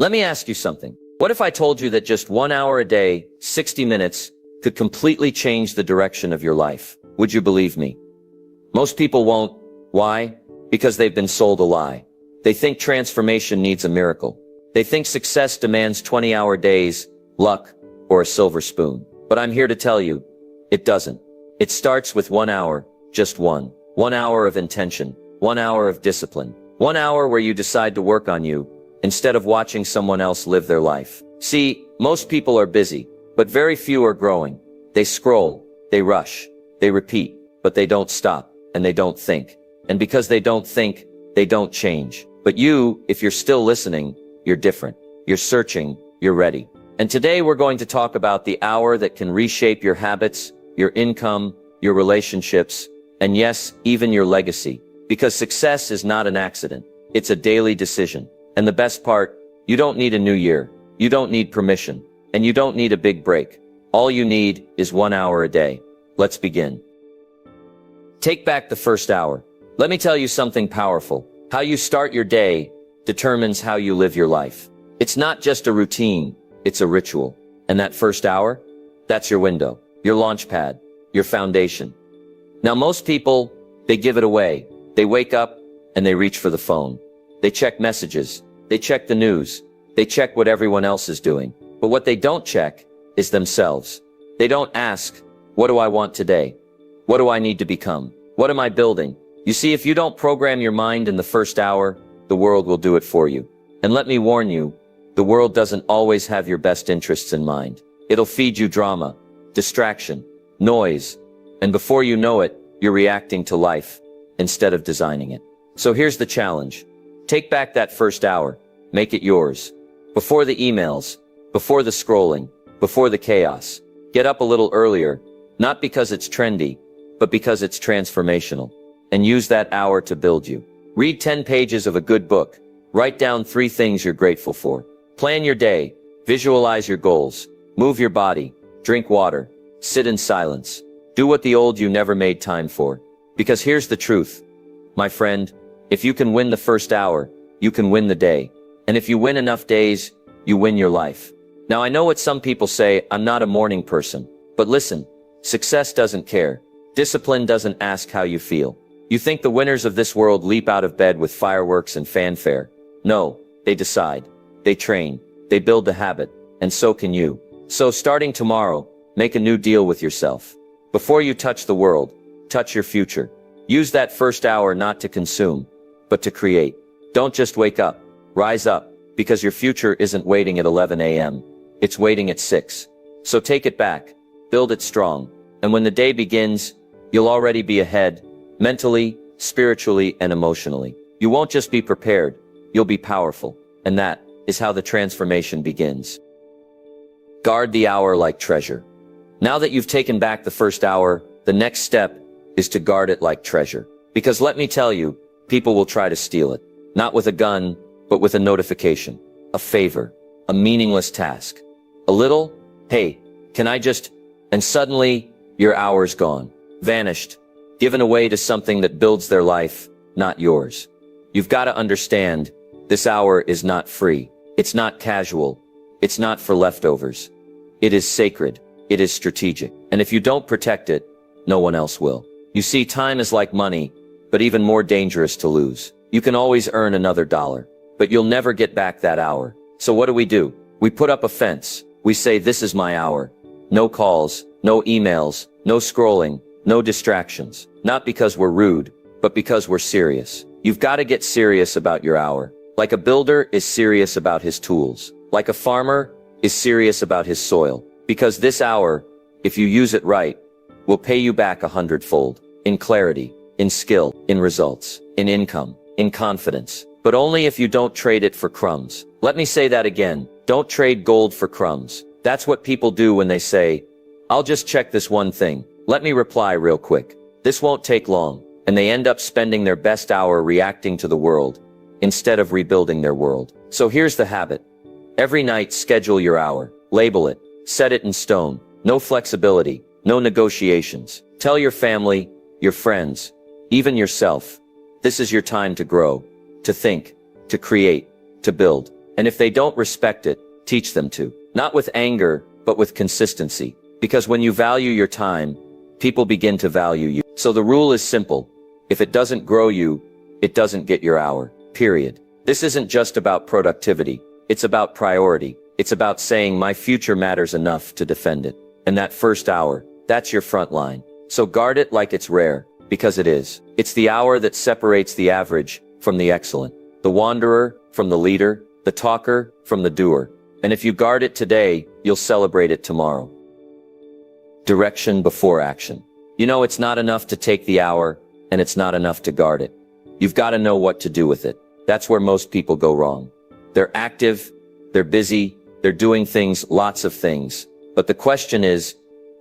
Let me ask you something. What if I told you that just 1 hour a day, 60 minutes, could completely change the direction of your life? Would you believe me? Most people won't. Why? Because they've been sold a lie. They think transformation needs a miracle. They think success demands 20-hour days, luck, or a silver spoon. But I'm here to tell you, it doesn't. It starts with 1 hour, just one. 1 hour of intention, 1 hour of discipline, 1 hour where you decide to work on you, instead of watching someone else live their life. See, most people are busy, but very few are growing. They scroll, they rush, they repeat, but they don't stop, and they don't think. And because they don't think, they don't change. But you, if you're still listening, you're different. You're searching, you're ready. And today we're going to talk about the hour that can reshape your habits, your income, your relationships, and yes, even your legacy. Because success is not an accident. It's a daily decision. And the best part, you don't need a new year. You don't need permission. And you don't need a big break. All you need is 1 hour a day. Let's begin. Take back the first hour. Let me tell you something powerful. How you start your day determines how you live your life. It's not just a routine, it's a ritual. And that first hour, that's your window, your launch pad, your foundation. Now most people, they give it away. They wake up and they reach for the phone. They check messages. They check the news. They check what everyone else is doing. But what they don't check is themselves. They don't ask, what do I want today? What do I need to become? What am I building? You see, if you don't program your mind in the first hour, the world will do it for you. And let me warn you, the world doesn't always have your best interests in mind. It'll feed you drama, distraction, noise, and before you know it, you're reacting to life instead of designing it. So here's the challenge. Take back that first hour. Make it yours. Before the emails, before the scrolling, before the chaos. Get up a little earlier, not because it's trendy, but because it's transformational. And use that hour to build you. Read 10 pages of a good book. Write down 3 things you're grateful for. Plan your day. Visualize your goals. Move your body. Drink water. Sit in silence. Do what the old you never made time for. Because here's the truth. My friend, if you can win the first hour, you can win the day. And if you win enough days, you win your life. Now I know what some people say, I'm not a morning person. But listen, success doesn't care. Discipline doesn't ask how you feel. You think the winners of this world leap out of bed with fireworks and fanfare. No, they decide. They train. They build the habit. And so can you. So starting tomorrow, make a new deal with yourself. Before you touch the world, touch your future. Use that first hour not to consume, but to create. Don't just wake up. Rise up, because your future isn't waiting at 11 a.m. It's waiting at 6. So take it back. Build it strong. And when the day begins, you'll already be ahead. Mentally, spiritually, and emotionally. You won't just be prepared, you'll be powerful. And that is how the transformation begins. Guard the hour like treasure. Now that you've taken back the first hour, the next step is to guard it like treasure. Because let me tell you, people will try to steal it. Not with a gun, but with a notification, a favor, a meaningless task. A little, hey, can I just, and suddenly, your hour's gone, vanished. Given away to something that builds their life, not yours. You've got to understand, this hour is not free. It's not casual. It's not for leftovers. It is sacred. It is strategic. And if you don't protect it, no one else will. You see, time is like money, but even more dangerous to lose. You can always earn another dollar, but you'll never get back that hour. So what do? We put up a fence. We say, this is my hour. No calls, no emails, no scrolling, no distractions. Not because we're rude, but because we're serious. You've got to get serious about your hour. Like a builder is serious about his tools. Like a farmer is serious about his soil. Because this hour, if you use it right, will pay you back 100-fold. In clarity, in skill, in results, in income, in confidence. But only if you don't trade it for crumbs. Let me say that again. Don't trade gold for crumbs. That's what people do when they say, I'll just check this one thing. Let me reply real quick. This won't take long, and they end up spending their best hour reacting to the world, instead of rebuilding their world. So here's the habit. Every night, schedule your hour. Label it. Set it in stone. No flexibility. No negotiations. Tell your family, your friends, even yourself, this is your time to grow, to think, to create, to build. And if they don't respect it, teach them to. Not with anger, but with consistency. Because when you value your time, people begin to value you. So the rule is simple. If it doesn't grow you, it doesn't get your hour. Period. This isn't just about productivity. It's about priority. It's about saying my future matters enough to defend it. And that first hour, that's your front line. So guard it like it's rare, because it is. It's the hour that separates the average from the excellent, the wanderer from the leader, the talker from the doer. And if you guard it today, you'll celebrate it tomorrow. Direction before action. You know, it's not enough to take the hour, and it's not enough to guard it. You've got to know what to do with it. That's where most people go wrong. They're active, they're busy, they're doing things, lots of things. But the question is,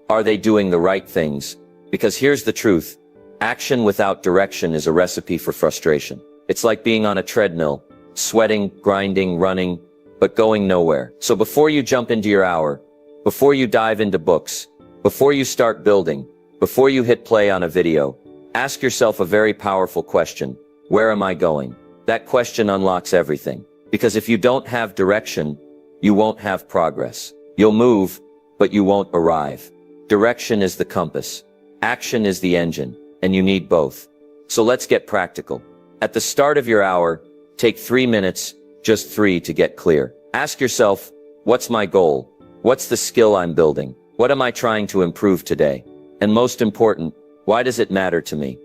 are they doing the right things? Because here's the truth. Action without direction is a recipe for frustration. It's like being on a treadmill, sweating, grinding, running, but going nowhere. So before you jump into your hour, before you dive into books, before you start building, before you hit play on a video, ask yourself a very powerful question. Where am I going? That question unlocks everything. Because if you don't have direction, you won't have progress. You'll move, but you won't arrive. Direction is the compass. Action is the engine, and you need both. So let's get practical. At the start of your hour, take 3 minutes, just 3 to get clear. Ask yourself, what's my goal? What's the skill I'm building? What am I trying to improve today? And most important, why does it matter to me?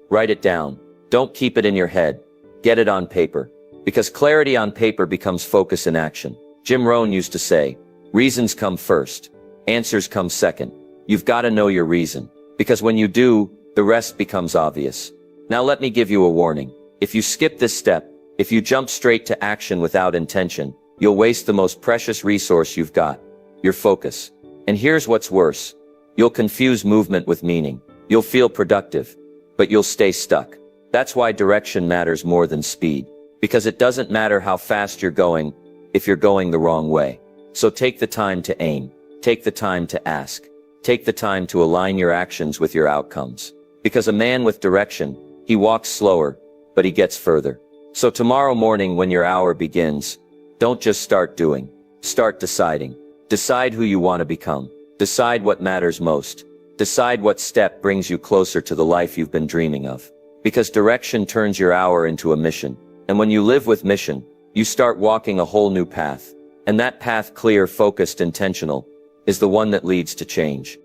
Write it down. Don't keep it in your head. Get it on paper. Because clarity on paper becomes focus in action. Jim Rohn used to say, reasons come first, answers come second. You've got to know your reason. Because when you do, the rest becomes obvious. Now let me give you a warning. If you skip this step, if you jump straight to action without intention, you'll waste the most precious resource you've got, your focus. And here's what's worse. You'll confuse movement with meaning. You'll feel productive, but you'll stay stuck. That's why direction matters more than speed. Because it doesn't matter how fast you're going if you're going the wrong way. So take the time to aim. Take the time to ask. Take the time to align your actions with your outcomes. Because a man with direction, he walks slower, but he gets further. So tomorrow morning when your hour begins, don't just start doing. Start deciding. Decide who you want to become. Decide what matters most. Decide what step brings you closer to the life you've been dreaming of. Because direction turns your hour into a mission. And when you live with mission, you start walking a whole new path. And that path, clear, focused, intentional, is the one that leads to change.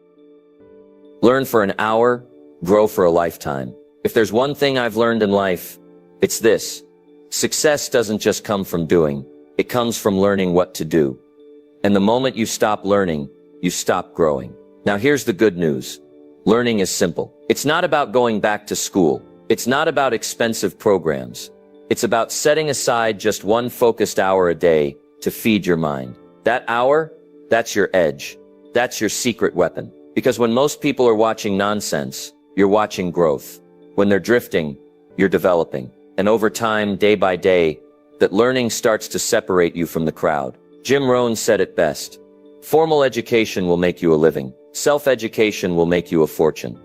Learn for an hour, grow for a lifetime. If there's one thing I've learned in life, it's this. Success doesn't just come from doing, it comes from learning what to do. And the moment you stop learning, you stop growing. Now here's the good news. Learning is simple. It's not about going back to school. It's not about expensive programs. It's about setting aside just one focused hour a day to feed your mind. That hour, that's your edge. That's your secret weapon. Because when most people are watching nonsense, you're watching growth. When they're drifting, you're developing. And over time, day by day, that learning starts to separate you from the crowd. Jim Rohn said it best. Formal education will make you a living. Self-education will make you a fortune.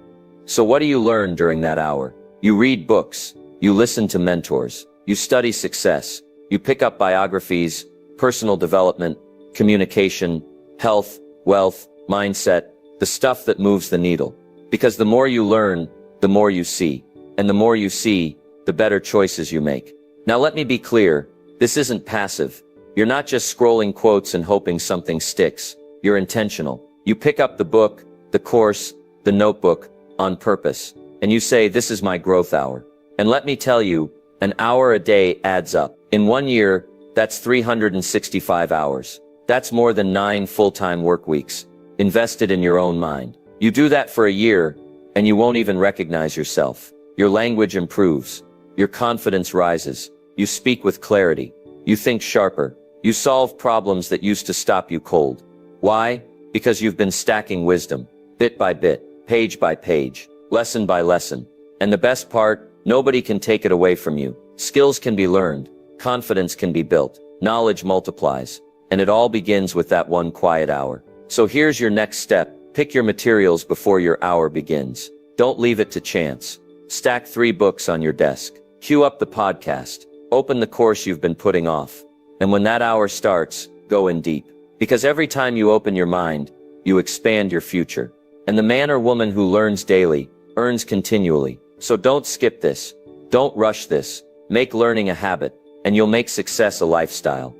So what do you learn during that hour? You read books. You listen to mentors. You study success. You pick up biographies, personal development, communication, health, wealth, mindset, the stuff that moves the needle. Because the more you learn, the more you see. And the more you see, the better choices you make. Now let me be clear, this isn't passive. You're not just scrolling quotes and hoping something sticks. You're intentional. You pick up the book, the course, the notebook, on purpose. And you say, this is my growth hour. And let me tell you, an hour a day adds up. In 1 year, that's 365 hours. That's more than 9 full-time work weeks, invested in your own mind. You do that for a year, and you won't even recognize yourself. Your language improves. Your confidence rises. You speak with clarity. You think sharper. You solve problems that used to stop you cold. Why? Because you've been stacking wisdom, bit by bit, page by page, lesson by lesson. And the best part, nobody can take it away from you. Skills can be learned. Confidence can be built. Knowledge multiplies. And it all begins with that one quiet hour. So here's your next step. Pick your materials before your hour begins. Don't leave it to chance. Stack 3 books on your desk. Queue up the podcast. Open the course you've been putting off. And when that hour starts, go in deep. Because every time you open your mind, you expand your future. And the man or woman who learns daily, earns continually. So don't skip this. Don't rush this. Make learning a habit, and you'll make success a lifestyle.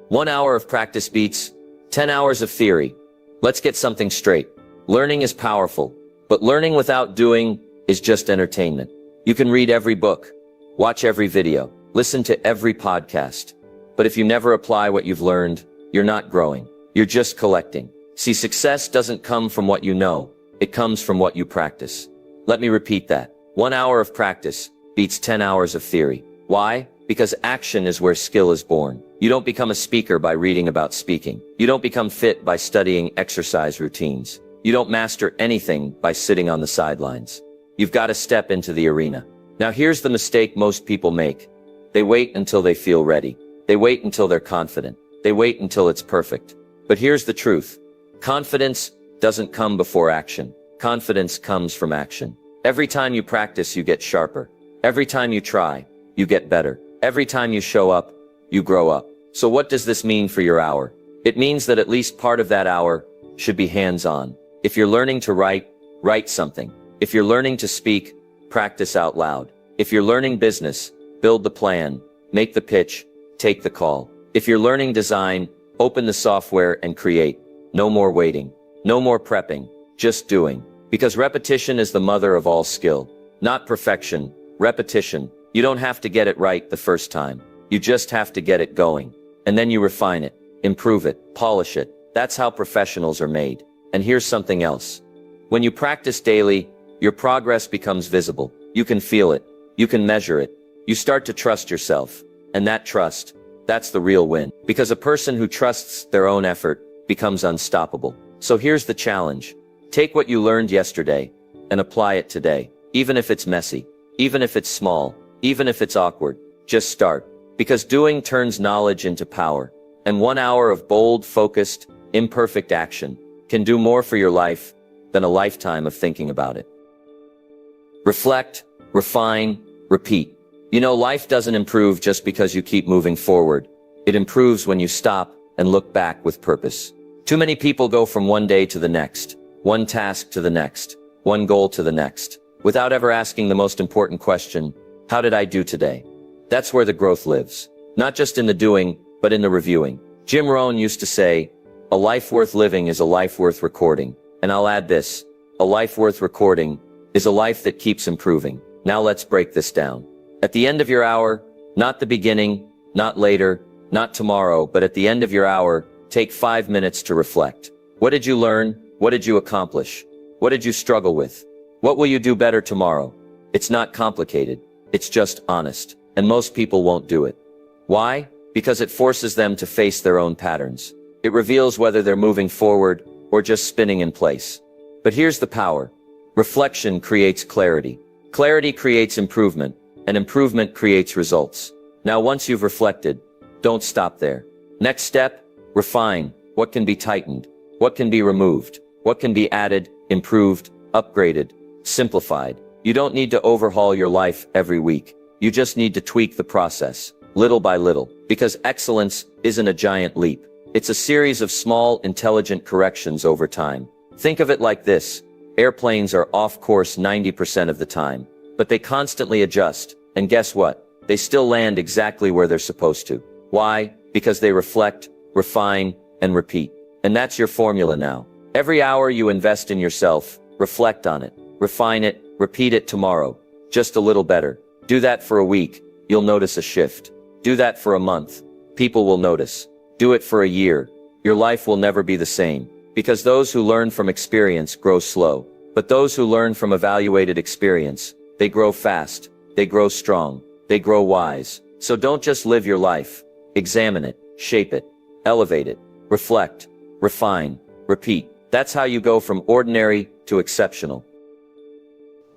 1 hour of practice beats 10 hours of theory. Let's get something straight. Learning is powerful, but learning without doing is just entertainment. You can read every book, watch every video, listen to every podcast. But if you never apply what you've learned, you're not growing. You're just collecting. See, success doesn't come from what you know. It comes from what you practice. Let me repeat that. 1 hour of practice beats 10 hours of theory. Why? Because action is where skill is born. You don't become a speaker by reading about speaking. You don't become fit by studying exercise routines. You don't master anything by sitting on the sidelines. You've got to step into the arena. Now here's the mistake most people make. They wait until they feel ready. They wait until they're confident. They wait until it's perfect. But here's the truth. Confidence doesn't come before action. Confidence comes from action. Every time you practice, you get sharper. Every time you try, you get better. Every time you show up, you grow up. So what does this mean for your hour? It means that at least part of that hour should be hands-on. If you're learning to write, write something. If you're learning to speak, practice out loud. If you're learning business, build the plan, make the pitch, take the call. If you're learning design, open the software and create. No more waiting. No more prepping. Just doing. Because repetition is the mother of all skill. Not perfection. Repetition. You don't have to get it right the first time. You just have to get it going. And then you refine it, improve it, polish it. That's how professionals are made. And here's something else. When you practice daily, your progress becomes visible. You can feel it. You can measure it. You start to trust yourself. And that trust, that's the real win. Because a person who trusts their own effort becomes unstoppable. So here's the challenge. Take what you learned yesterday and apply it today. Even if it's messy, even if it's small, even if it's awkward, just start. Because doing turns knowledge into power. And 1 hour of bold, focused, imperfect action can do more for your life than a lifetime of thinking about it. Reflect, refine, repeat. You know, life doesn't improve just because you keep moving forward. It improves when you stop and look back with purpose. Too many people go from one day to the next, one task to the next, one goal to the next, without ever asking the most important question, how did I do today? That's where the growth lives. Not just in the doing, but in the reviewing. Jim Rohn used to say, a life worth living is a life worth recording. And I'll add this, a life worth recording is a life that keeps improving. Now let's break this down. At the end of your hour, not the beginning, not later, not tomorrow, but at the end of your hour, take 5 minutes to reflect. What did you learn? What did you accomplish? What did you struggle with? What will you do better tomorrow? It's not complicated. It's just honest. And most people won't do it. Why? Because it forces them to face their own patterns. It reveals whether they're moving forward or just spinning in place. But here's the power. Reflection creates clarity. Clarity creates improvement, and improvement creates results. Now, once you've reflected, don't stop there. Next step, refine. What can be tightened? What can be removed? What can be added, improved, upgraded, simplified? You don't need to overhaul your life every week. You just need to tweak the process, little by little, because excellence isn't a giant leap. It's a series of small, intelligent corrections over time. Think of it like this. Airplanes are off course 90% of the time, but they constantly adjust. And guess what? They still land exactly where they're supposed to. Why? Because they reflect, refine, and repeat. And that's your formula now. Every hour you invest in yourself, reflect on it, refine it, repeat it tomorrow. Just a little better. Do that for a week. You'll notice a shift. Do that for a month. People will notice. Do it for a year. Your life will never be the same. Because those who learn from experience grow slow. But those who learn from evaluated experience, they grow fast. They grow strong. They grow wise. So don't just live your life. Examine it, shape it, elevate it, reflect, refine, repeat. That's how you go from ordinary to exceptional.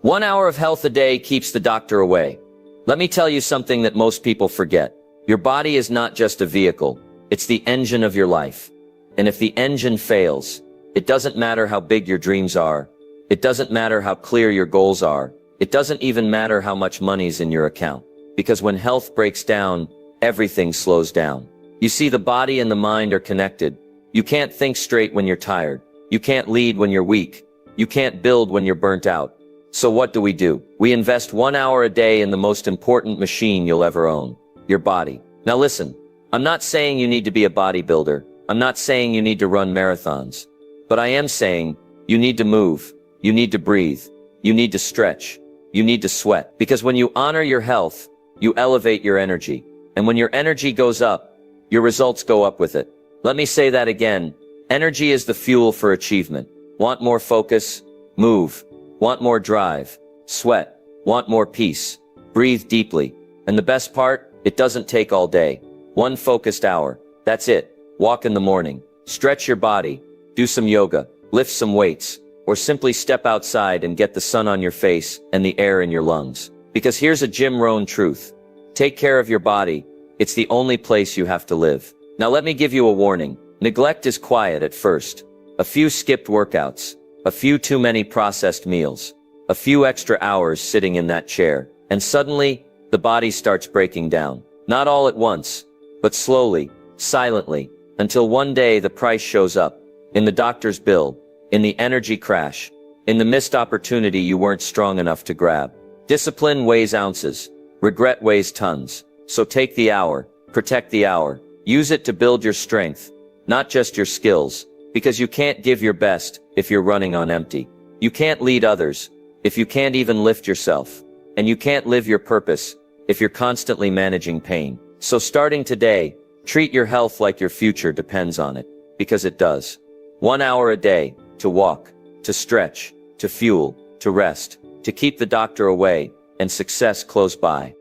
1 hour of health a day keeps the doctor away. Let me tell you something that most people forget. Your body is not just a vehicle. It's the engine of your life. And if the engine fails, it doesn't matter how big your dreams are. It doesn't matter how clear your goals are. It doesn't even matter how much money's in your account. Because when health breaks down, everything slows down. You see, the body and the mind are connected. You can't think straight when you're tired. You can't lead when you're weak. You can't build when you're burnt out. So what do? We invest 1 hour a day in the most important machine you'll ever own, your body. Now listen, I'm not saying you need to be a bodybuilder. I'm not saying you need to run marathons. But I am saying you need to move. You need to breathe. You need to stretch. You need to sweat. Because when you honor your health, you elevate your energy. And when your energy goes up, your results go up with it. Let me say that again. Energy is the fuel for achievement. Want more focus? Move. Want more drive? Sweat. Want more peace? Breathe deeply. And the best part? It doesn't take all day. 1 focused hour. That's it. Walk in the morning. Stretch your body. Do some yoga. Lift some weights. Or simply step outside and get the sun on your face and the air in your lungs. Because here's a Jim Rohn truth. Take care of your body. It's the only place you have to live. Now let me give you a warning. Neglect is quiet at first. A few skipped workouts. A few too many processed meals. A few extra hours sitting in that chair. And suddenly, the body starts breaking down. Not all at once, but slowly, silently, until one day the price shows up. In the doctor's bill. In the energy crash. In the missed opportunity you weren't strong enough to grab. Discipline weighs ounces. Regret weighs tons. So take the hour. Protect the hour. Use it to build your strength. Not just your skills. Because you can't give your best if you're running on empty. You can't lead others if you can't even lift yourself. And you can't live your purpose if you're constantly managing pain. So starting today, treat your health like your future depends on it. Because it does. 1 hour a day, to walk, to stretch, to fuel, to rest, to keep the doctor away, and success close by.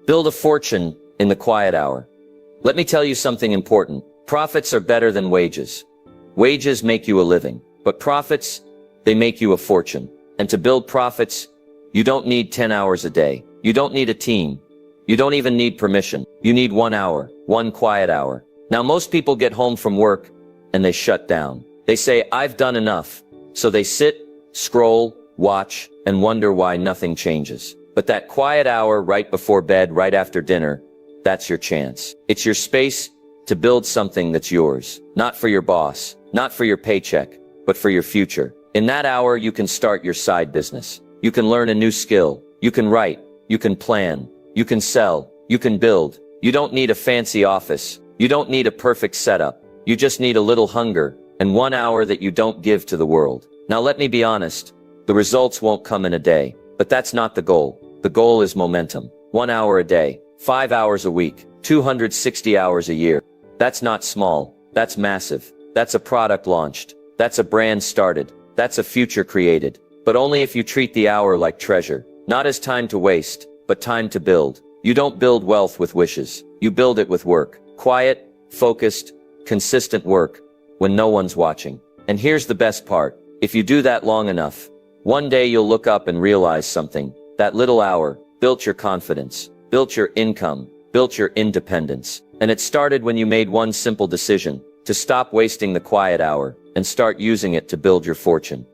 Build a fortune in the quiet hour. Let me tell you something important. Profits are better than wages. Wages make you a living, but profits, they make you a fortune. And to build profits, you don't need 10 hours a day. You don't need a team. You don't even need permission. You need 1 hour, 1 quiet hour. Now most people get home from work and they shut down. They say, I've done enough. So they sit, scroll, watch, and wonder why nothing changes. But that quiet hour right before bed, right after dinner, that's your chance. It's your space to build something that's yours. Not for your boss, not for your paycheck, but for your future. In that hour, you can start your side business. You can learn a new skill. You can write. You can plan. You can sell. You can build. You don't need a fancy office. You don't need a perfect setup. You just need a little hunger and 1 hour that you don't give to the world. Now let me be honest. The results won't come in a day, but that's not the goal. The goal is momentum. 1 hour a day, 5 hours a week, 260 hours a year. That's not small. That's massive. That's a product launched. That's a brand started. That's a future created. But only if you treat the hour like treasure. Not as time to waste, but time to build. You don't build wealth with wishes. You build it with work. Quiet, focused, consistent work when no one's watching. And here's the best part. If you do that long enough, one day you'll look up and realize something. That little hour built your confidence, built your income, built your independence. And it started when you made one simple decision to stop wasting the quiet hour and start using it to build your fortune.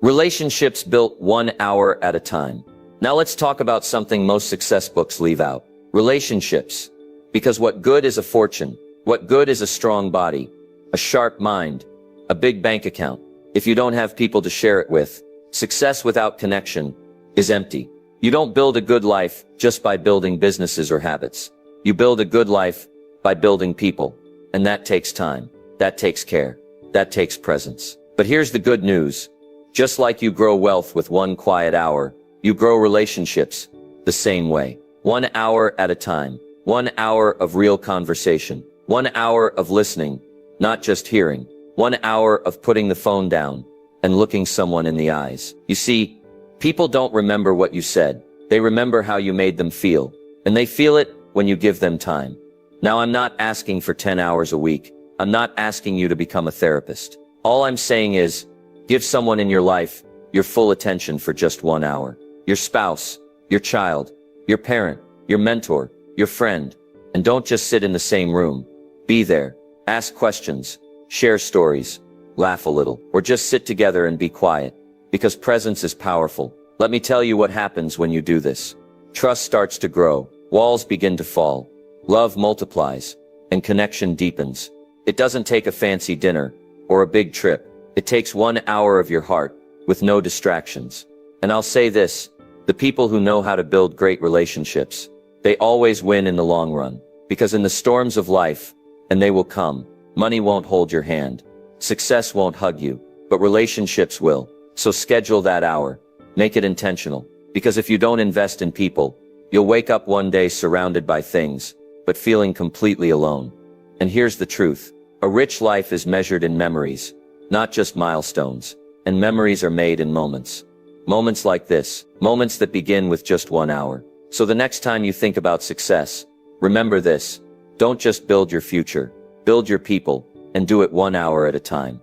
Relationships built 1 hour at a time. Now let's talk about something most success books leave out. Relationships. Because what good is a fortune? What good is a strong body, a sharp mind, a big bank account, if you don't have people to share it with? Success without connection is empty. You don't build a good life just by building businesses or habits. You build a good life by building people. And that takes time. That takes care. That takes presence. But here's the good news. Just like you grow wealth with 1 quiet hour, you grow relationships the same way. 1 hour at a time. 1 hour of real conversation. 1 hour of listening, not just hearing. 1 hour of putting the phone down and looking someone in the eyes. You see, people don't remember what you said. They remember how you made them feel. And they feel it when you give them time. Now, I'm not asking for 10 hours a week. I'm not asking you to become a therapist. All I'm saying is, give someone in your life your full attention for just 1 hour. Your spouse, your child, your parent, your mentor, your friend. And don't just sit in the same room. Be there. Ask questions. Share stories. Laugh a little. Or just sit together and be quiet. Because presence is powerful. Let me tell you what happens when you do this. Trust starts to grow. walls begin to fall, love multiplies, and connection deepens. It doesn't take a fancy dinner or a big trip. It takes 1 hour of your heart with no distractions. And I'll say this, the people who know how to build great relationships, they always win in the long run, because in the storms of life, and they will come, money won't hold your hand, success won't hug you, but relationships will. So schedule that hour, make it intentional, because if you don't invest in people, you'll wake up one day surrounded by things, but feeling completely alone. And here's the truth, a rich life is measured in memories, not just milestones, and memories are made in moments. Moments like this, moments that begin with just 1 hour. So the next time you think about success, remember this, don't just build your future, build your people, and do it 1 hour at a time.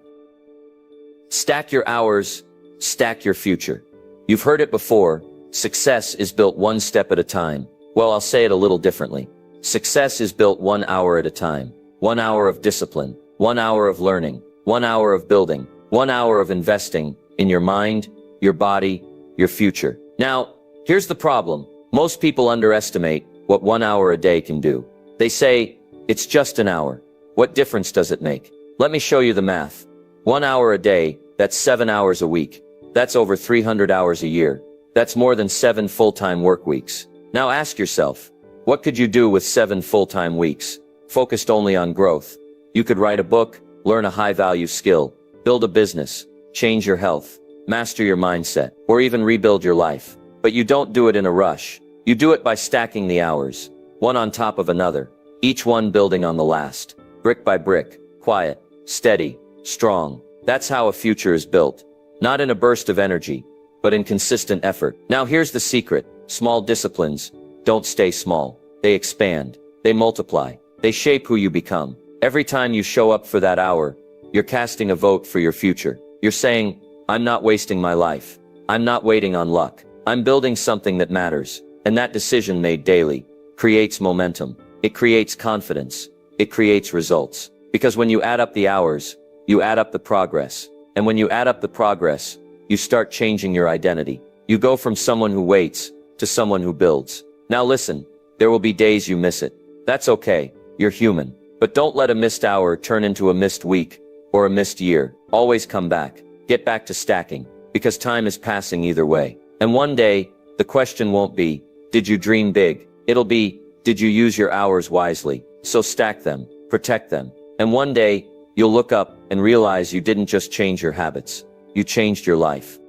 Stack your hours, stack your future. You've heard it before, success is built one step at a time. Well, I'll say it a little differently. Success is built 1 hour at a time. 1 hour of discipline, 1 hour of learning, 1 hour of building, 1 hour of investing in your mind, your body, your future. Now, here's the problem. Most people underestimate what 1 hour a day can do. They say, it's just an hour. What difference does it make? Let me show you the math. 1 hour a day, that's 7 hours a week. That's over 300 hours a year. That's more than 7 full-time work weeks. Now ask yourself, what could you do with 7 full-time weeks, focused only on growth? You could write a book, learn a high-value skill, build a business, change your health, master your mindset, or even rebuild your life. But you don't do it in a rush. You do it by stacking the hours, one on top of another, each one building on the last, brick by brick, quiet, steady, strong. That's how a future is built. Not in a burst of energy, but in consistent effort. Now here's the secret. Small disciplines don't stay small. They expand. They multiply. They shape who you become. Every time you show up for that hour, you're casting a vote for your future. You're saying, I'm not wasting my life. I'm not waiting on luck. I'm building something that matters. And that decision made daily creates momentum. It creates confidence. It creates results. Because when you add up the hours, you add up the progress. And when you add up the progress, you start changing your identity. You go from someone who waits to someone who builds. Now listen, there will be days you miss it. That's okay. You're human. But don't let a missed hour turn into a missed week or a missed year. Always come back. Get back to stacking, because time is passing either way. And one day, the question won't be, did you dream big? It'll be, did you use your hours wisely? So stack them, protect them. And one day, you'll look up and realize you didn't just change your habits, you changed your life.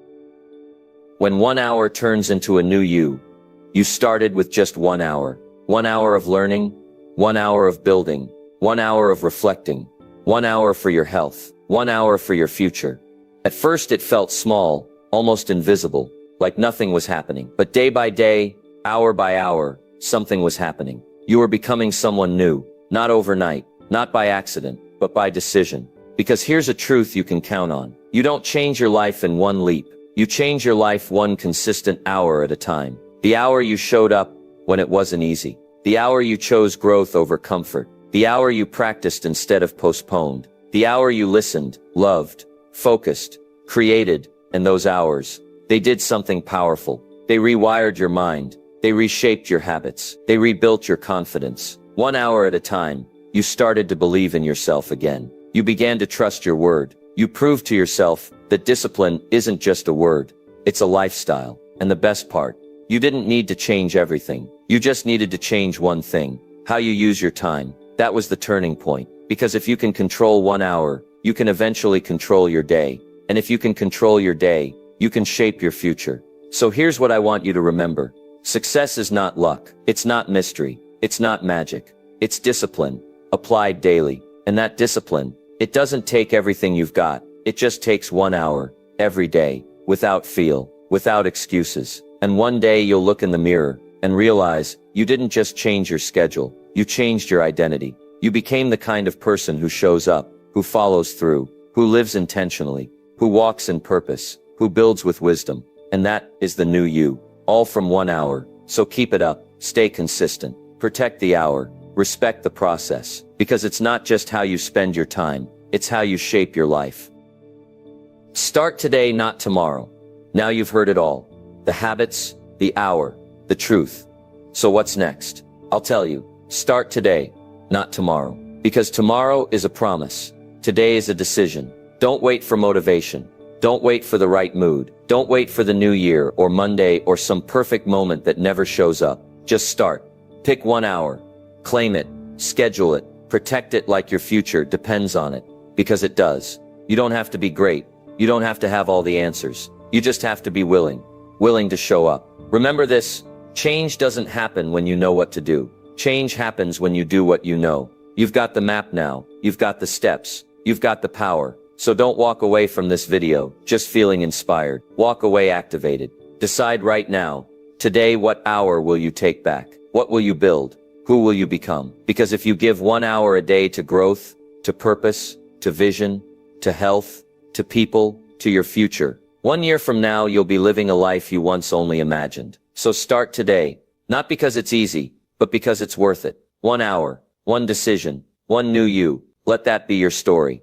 When 1 hour turns into a new you started with just 1 hour. 1 hour of learning, 1 hour of building, 1 hour of reflecting, 1 hour for your health, 1 hour for your future. At first it felt small, almost invisible, like nothing was happening. But day by day, hour by hour, something was happening. You were becoming someone new, not overnight, not by accident, but by decision. Because here's a truth you can count on. You don't change your life in one leap. You change your life one consistent hour at a time. The hour you showed up when it wasn't easy. The hour you chose growth over comfort. The hour you practiced instead of postponed. The hour you listened, loved, focused, created, and those hours, they did something powerful. They rewired your mind. They reshaped your habits. They rebuilt your confidence. 1 hour at a time, you started to believe in yourself again. You began to trust your word. You proved to yourself that discipline isn't just a word. It's a lifestyle. And the best part, you didn't need to change everything. You just needed to change one thing, how you use your time. That was the turning point. Because if you can control 1 hour, you can eventually control your day. And if you can control your day, you can shape your future. So here's what I want you to remember. Success is not luck. It's not mystery. It's not magic. It's discipline, applied daily. And that discipline, it doesn't take everything you've got. It just takes 1 hour, every day, without feel, without excuses. And one day you'll look in the mirror and realize you didn't just change your schedule. You changed your identity. You became the kind of person who shows up, who follows through, who lives intentionally, who walks in purpose, who builds with wisdom. And that is the new you, all from 1 hour. So keep it up, stay consistent, protect the hour, respect the process, because it's not just how you spend your time, it's how you shape your life. Start today, not tomorrow. Now you've heard it all. The habits, the hour, the truth. So what's next? I'll tell you, start today, not tomorrow. Because tomorrow is a promise. Today is a decision. Don't wait for motivation. Don't wait for the right mood. Don't wait for the new year or Monday or some perfect moment that never shows up. Just start. Pick 1 hour. Claim it. Schedule it. Protect it like your future depends on it. Because it does. You don't have to be great. You don't have to have all the answers. You just have to be willing. Willing to show up. Remember this, change doesn't happen when you know what to do. Change happens when you do what you know. You've got the map now. You've got the steps. You've got the power. So don't walk away from this video just feeling inspired. Walk away activated. Decide right now. Today, what hour will you take back? What will you build? Who will you become? Because if you give 1 hour a day to growth, to purpose, to vision, to health, to people, to your future, 1 year from now, you'll be living a life you once only imagined. So start today. Not because it's easy, but because it's worth it. 1 hour, one decision, one new you. Let that be your story.